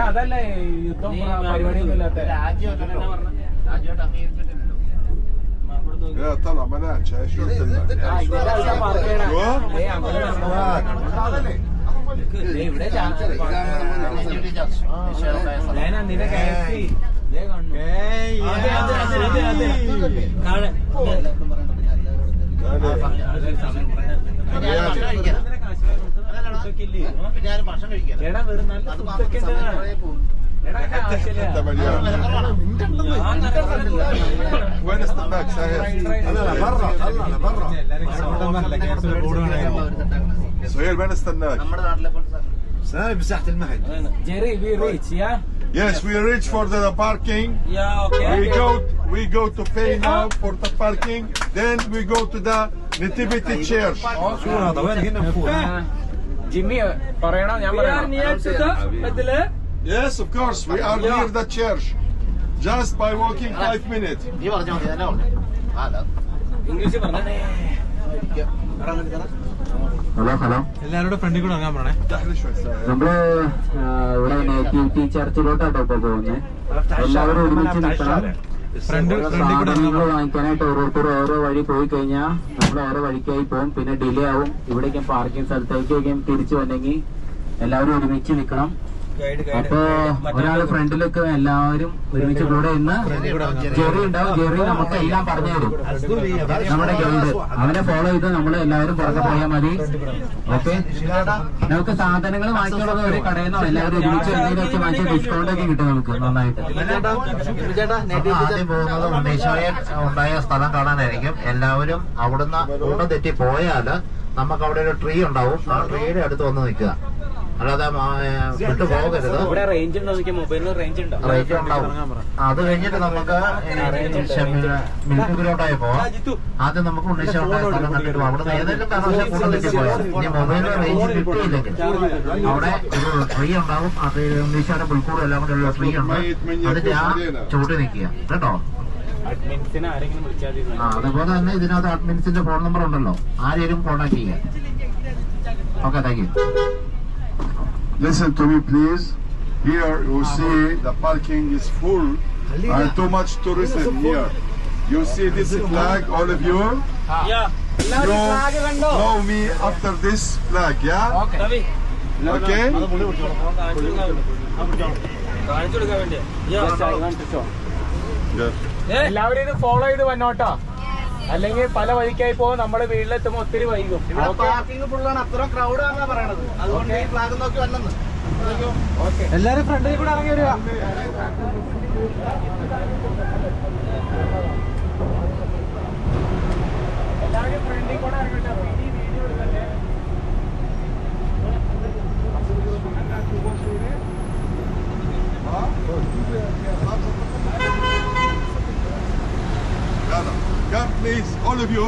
അതല്ലേ യുദ്ധം പരിപാടിയൊന്നും ഇല്ലാത്ത രാജ്യമായിട്ട് അംഗീകരിച്ചിട്ടില്ലല്ലോ. طلع مناعش شو ഭക്ഷണം കഴിക്കാം. وين استناك سهيل؟ انا لبرا لبرا سهيل وين استناك؟ سهيل بساحة المهد. Jerry, we reach, yeah? Yes, we reach for the parking. Yeah, okay. We go to pay now for the parking. Then we go to the nativity church. شو هذا وين هنا فوق؟ Jimmy, പറയണോ ഞാൻ പറയണോ? Yes, of course. We are near the church. Just by walking 5 minutes. നീ പറഞ്ഞോ English പറഞ്ഞേ. Hello hello, എല്ലാവരുടെ ഫ്രണ്ടിൽ കൂടെ ഇറങ്ങാൻ പറഞ്ഞേ. നമ്മള് ഇവിടെ നേറ്റിവിറ്റി ചർച്ചിലോട്ടാട്ടോ ഇപ്പൊ പോകുന്നത്. എല്ലാവരും ഒരുമിച്ച് നിൽക്കണം. സാധനങ്ങൾ വാങ്ങിക്കാനായിട്ട് ഓരോരുത്തർ ഓരോ വഴി പോയി കഴിഞ്ഞാൽ നമ്മൾ ഓരോ വഴിക്കായി പോകും. പിന്നെ ഡിലേ ആവും. ഇവിടേക്കും പാർക്കിംഗ് സ്ഥലത്തേക്കും തിരിച്ചു വന്നെങ്കിൽ എല്ലാവരും ഒരുമിച്ച് നിൽക്കണം. അപ്പൊ ഒരാള് ഫ്രണ്ടിലൊക്കെ എല്ലാവരും ഒരുമിച്ച് കൂടെ ഇന്ന് ജെറി ഉണ്ടാവും. ജെറി നമുക്ക് എല്ലാം പറഞ്ഞു തരും. നമ്മുടെ ഗൈഡ് അവനെ ഫോളോ ചെയ്ത് നമ്മൾ എല്ലാവരും പുറകെ പോയാൽ മതി. ഓക്കെ, നമുക്ക് സാധനങ്ങൾ വാങ്ങിച്ചുള്ളത് ഒരു കടയിൽ നിന്നോ എല്ലാവരും ഒരുമിച്ച് എന്തെങ്കിലും ഒക്കെ വാങ്ങിച്ച ഡിസ്കൗണ്ട് ഒക്കെ കിട്ടും നമുക്ക് നന്നായിട്ട്. ആദ്യം പോകുന്നത് ഉണ്ണീശോയെ ഉണ്ടായ സ്ഥലം കാണാനായിരിക്കും. എല്ലാവരും അവിടുന്ന് കൂട്ടം തെറ്റി പോയാല് നമുക്ക് അവിടെ ഒരു ട്രീ ഉണ്ടാവും. ആ ട്രീയുടെ അടുത്ത് വന്ന് നിൽക്കുക, അല്ലാതെ വിട്ടു പോകരുത്. റേഞ്ച് ഉണ്ടാവും. അത് കഴിഞ്ഞിട്ട് നമുക്ക് മിൽക്കുപിലോട്ടായി പോവാം. ആദ്യം നമുക്ക് ഉണ്ണീശോ ഉണ്ടായ സ്ഥലം കണ്ടിട്ട് അവിടെ ഏതെങ്കിലും കാരണവശാൽ കൂട്ടം തെറ്റി പോയാൽ ഇനി മൊബൈലിൽ റേഞ്ച് കിട്ടിയില്ലെങ്കിൽ അവിടെ ഒരു ട്രീ ഉണ്ടാവും. ആ ട്രീ ഉണ്ണീശോയുടെ പുൽക്കൂടും എല്ലാം കൂടെ ഉള്ള ട്രീ ഉണ്ടാവും. അതിന്റെ ആ ചൂട്ടി നിൽക്കുക കേട്ടോ. അതുപോലെ തന്നെ ഇതിനകത്ത് അഡ്മിൻസിന്റെ ഫോൺ നമ്പർ ഉണ്ടല്ലോ, ആരെയും കോൺടാക്ട് ചെയ്യുക. Okay, thank you. Listen to me, please. Here you see the parking is full and too much tourism here. You see this flag, all of you? Yeah. You know me after this flag, yeah? Okay. Okay? എല്ലാവരും ഇത് follow ചെയ്ത് വന്നോട്ടോ, അല്ലെങ്കിൽ പല വഴിക്കായി പോകും. നമ്മുടെ വീട്ടിലെത്തുമ്പോ ഒത്തിരി വൈകും. Parking ഫുള്ളാണ്, അത്ര ക്രൗഡ് ആണെന്നാ പറയണത്. അതുകൊണ്ട് ഈ ഫ്ലാഗ് നോക്കി വന്നത്. എല്ലാരും ഫ്രണ്ടിൽ കൂടെ ഇറങ്ങി വരിക. എല്ലാവരും ഫ്രണ്ടിൽ കൂടെ ഇറങ്ങട്ടെ. വീഡിയോ എടുക്കട്ടെ. Come, please, all of you.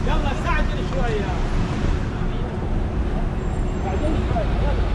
يلا استعجل شويه. بعدين شويه يلا.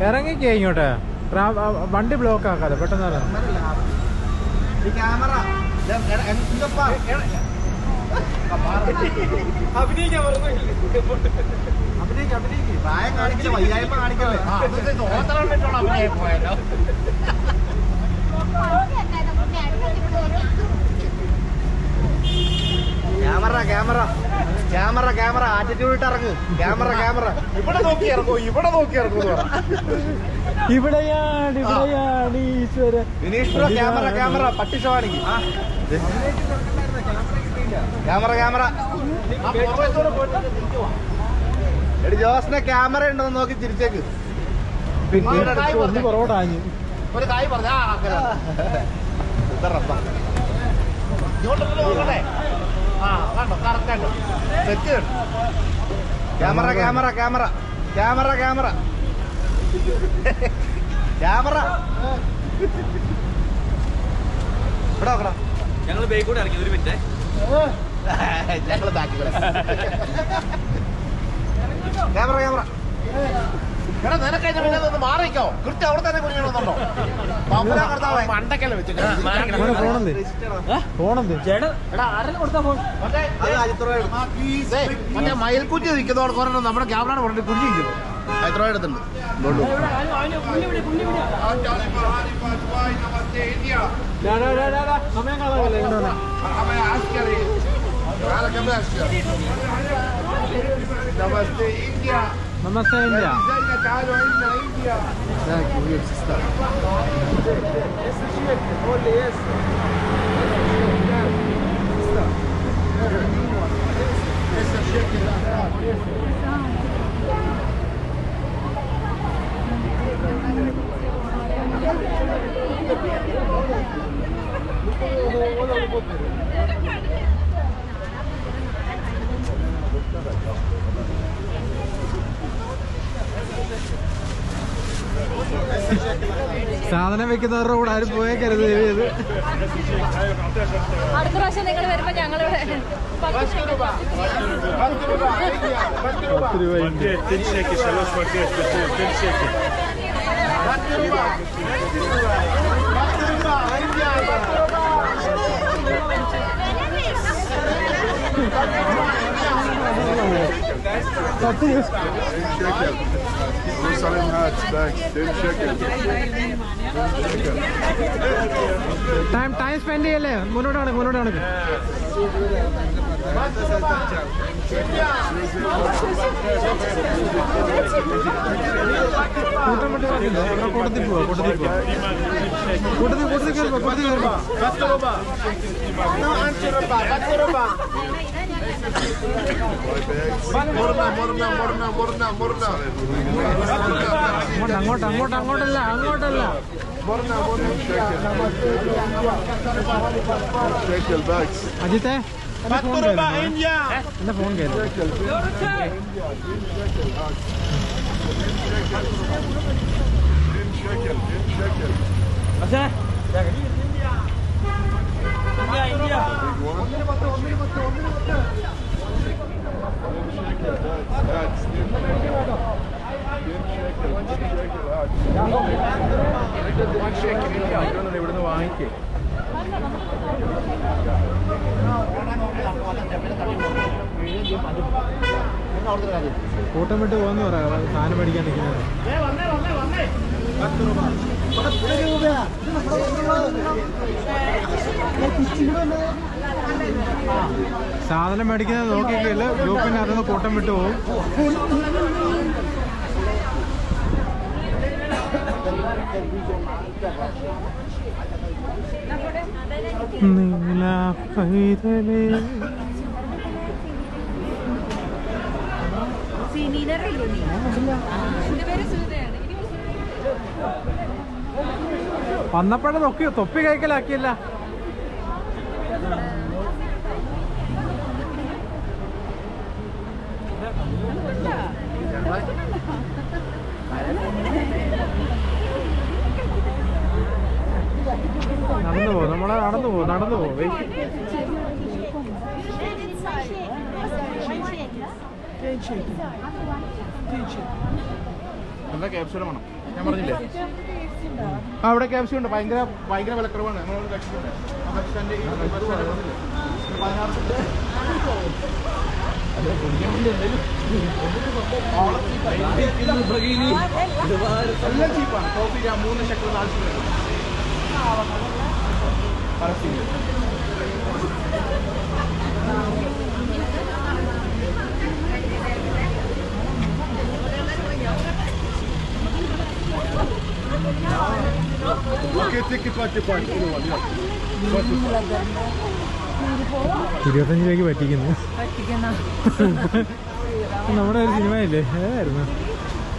ഇറങ്ങിക്കേ ഇങ്ങോട്ട്, വണ്ടി ബ്ലോക്ക് ആക്കാതെ പെട്ടെന്ന്. പ്രായം കാണിക്കില്ല, വയ്യായ്മ കാണിക്കല്ലേ. Camera camera camera camera attitude ഇട്ട് ഇറങ്ങും. ക്യാമറ ക്യാമറ ഇവിടെ നോക്കി ഇറങ്ങൂ, ഇവിടെ നോക്കി ഇറങ്ങൂ. ഇവിടെയാണ് ഈശ്വര. ക്യാമറ പട്ടിഷമാണെങ്കിൽ ക്യാമറ എടി ജോസിനെ ക്യാമറ ഉണ്ടോന്ന് നോക്കി തിരിച്ചേക്ക്. ഒന്ന് പുറകോട്ടാഞ്ഞു. ഒരു കായ് പറഞ്ഞ ഞങ്ങള് ബൈക്ക് കൂടെ ഇറങ്ങി. ഒരു മിനിറ്റ് ഞങ്ങള് ബാക്കി ക്യാമറ എടാ നിനക്കതിന് പിന്നെ ഒന്ന് മാറിക്കോ. കൃത്യം അവിടെ തന്നെ കുഞ്ഞുണ്ടോ മണ്ടക്കല്ലേ വെച്ചിട്ട് മറ്റേ മയിൽക്കുറ്റി നിൽക്കുന്നതോട് കുറേ നമ്മുടെ ക്യാമറയുടെ പറഞ്ഞിട്ട് കുഞ്ഞിരിക്കുന്നു. എത്ര രൂപ എടുത്തുണ്ട്? നമസ്തേ ഇന്ത്യ. സാധനം വെക്കുന്നവരുടെ കൂടെ ആരും പോയേക്കരുത്. അടുത്ത പ്രാവശ്യം നിങ്ങൾ വരുമ്പോ ഞങ്ങൾ ടൈം സ്പെൻഡ് ചെയ്യല്ലേ? മുന്നോട്ട് നടക്കും. കൂട്ടത്തിൽ പോവാ. കൂട്ടത്തിൽ കയറുമ്പോ അങ്ങോട്ടല്ല. അജിത്തെ എന്റെ ഫോൺ കയറി. ഇവിടുന്ന് വാങ്ങിക്കേ. കൂട്ടം വിട്ട് പോകുന്ന പറയാം. സാധനം മേടിക്കാൻ നിൽക്കുന്നത് സാധനം മേടിക്കുന്നത് നോക്കിയില്ല. ഗ്രൂപ്പിന്റെ അതൊന്ന് കൂട്ടം വിട്ട് പോകും. വന്നപ്പോഴേ തൊപ്പി കഴിക്കലാക്കിയല്ല. നടന്നു പോ. എന്താ ക്യാപ്സ്യൂൾ വേണം? ഞാൻ പറഞ്ഞില്ലേ അവിടെ ക്യാപ്സ്യൂൾ ഉണ്ട്. ഭയങ്കര വിലക്കുറവാണ്. എല്ലാം ചീപ്പാണ്. കോഫി 3 ശക്കൽ 40 രൂപ. Okay, take it 25. Anyone, yeah. 25 രൂപയ്ക്ക് പറ്റിക്കുന്നു. നമ്മുടെ ഒരു സിനിമയില്ലേ ഏതായിരുന്നു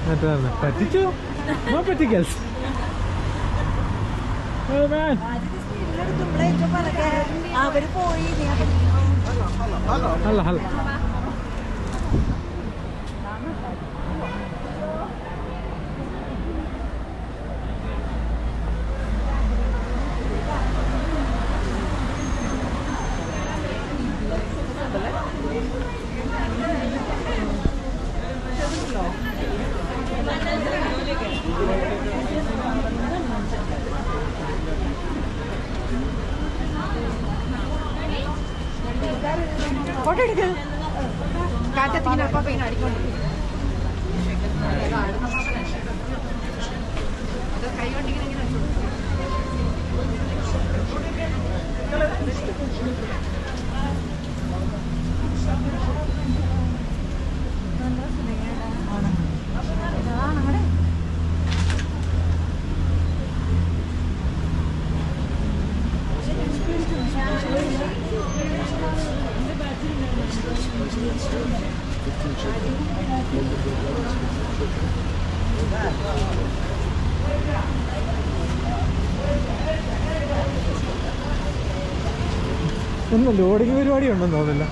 മറ്റേ പറ്റിച്ചോ പറ്റിക്കൽസ്. അല്ല അല്ല ഫോട്ടോ എടുക്ക്. കാറ്റത്തിങ്ങനെ അപ്പം പെയിൻ അടിക്കൊണ്ട് കൈ കൊണ്ടിങ്ങനെ ഒന്നും ലോഡിങ് പരിപാടി ഉണ്ടെന്ന് തോന്നില്ല.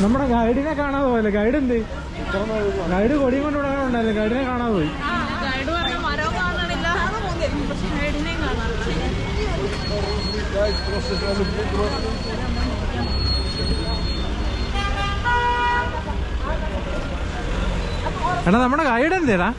നമ്മുടെ ഗൈഡിനെ കാണാതെ പോയല്ലേ? ഗൈഡ് എന്ത്? ഗൈഡ് കൊടിയും കൊണ്ട് ഇവിടെ ഉണ്ടായിരുന്നു, ഗൈഡിനെ കാണാതെ പോയി. ഗൈഡ് പറഞ്ഞ മരം കാണാനില്ല, പക്ഷെ ഗൈഡിനെയും കാണാനില്ല. എടാ നമ്മുടെ guide എന്തേടാ?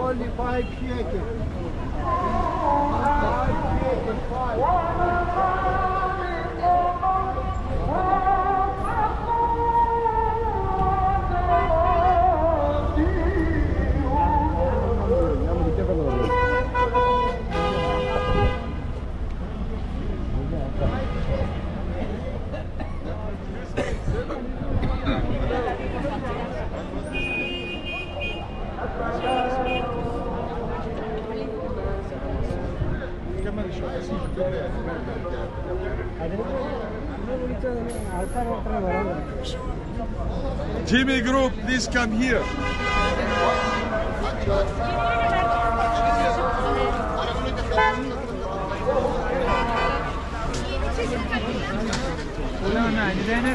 Only 5 shaking. Jimmy Group, please come here.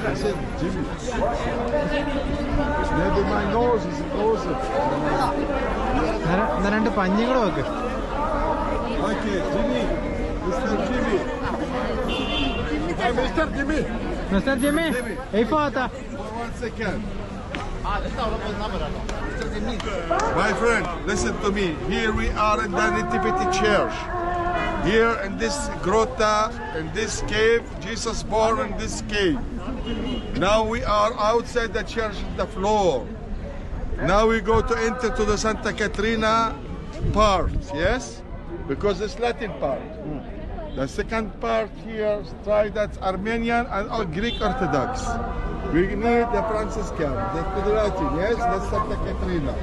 Listen, Jimmy. Maybe my nose is closer. രണ്ട് പഞ്ഞിയും കൂടെ വെക്ക്. Okay, Jimmy. Mr. Jimmy. Hey, Mr. Jimmy. Mr. Jimmy, hey Fata. 1 second. My friend, listen to me. Here we are in the Nativity Church. Here in this grotto, in this cave, Jesus born in this cave. Now we are outside the church on the floor. Now we go to enter to the Santa Caterina part, yes? Because it's Latin part. The second part here, try that's Armenian and Greek Orthodox. We need the Franciscan, the Latin, yes? That's Santa Caterina.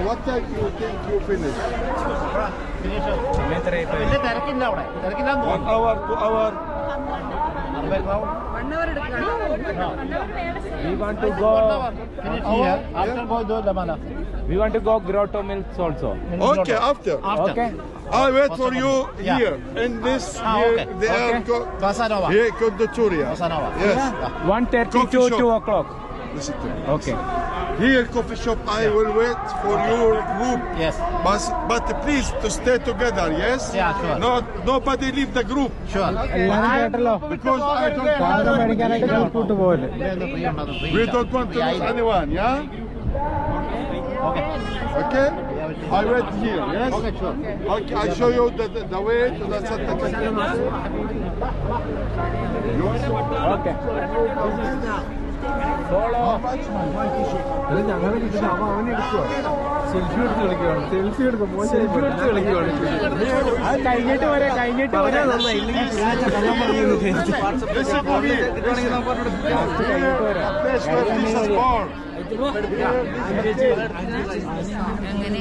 What time do you think you finish? വലിയ തിരക്കില്ല അവിടെ, തിരക്കില്ല. 1 hour, 2 hour. 1 We want to go. We want to go Grotto Mills also. Okay, after. Okay. I wait for you here. In this here, okay. they are here, Condottoria. Yes. 1:30 Coffee to shop. 2 o'clock. Listen to me. Okay. Here, coffee shop, I will wait for your group. Yes. But please to stay together, yes? Yeah, sure. Nobody leave the group. Sure. എല്ലാരും കേട്ടല്ലോ Because I don't സാധനം മേടിക്കാനായിട്ട് കൂട്ട് പോകല്ലേ we don't want to lose anyone, yeah? Okay. Okay? I wait here, yes? Okay, sure. Okay, I show you the way to the Santa Okay. Follow. ഞങ്ങളെ കിട്ടുന്ന അവനെ എടുക്കുക സെൽഫി എടുത്ത് കളിക്കുകയാണ് സെൽഫി എടുക്കും സെൽഫി എടുത്ത് കളിക്കുകയാണ് അത് കഴിഞ്ഞിട്ട് വരെ Listen to me. Listen. Here, the place where Jesus born. അങ്ങനെ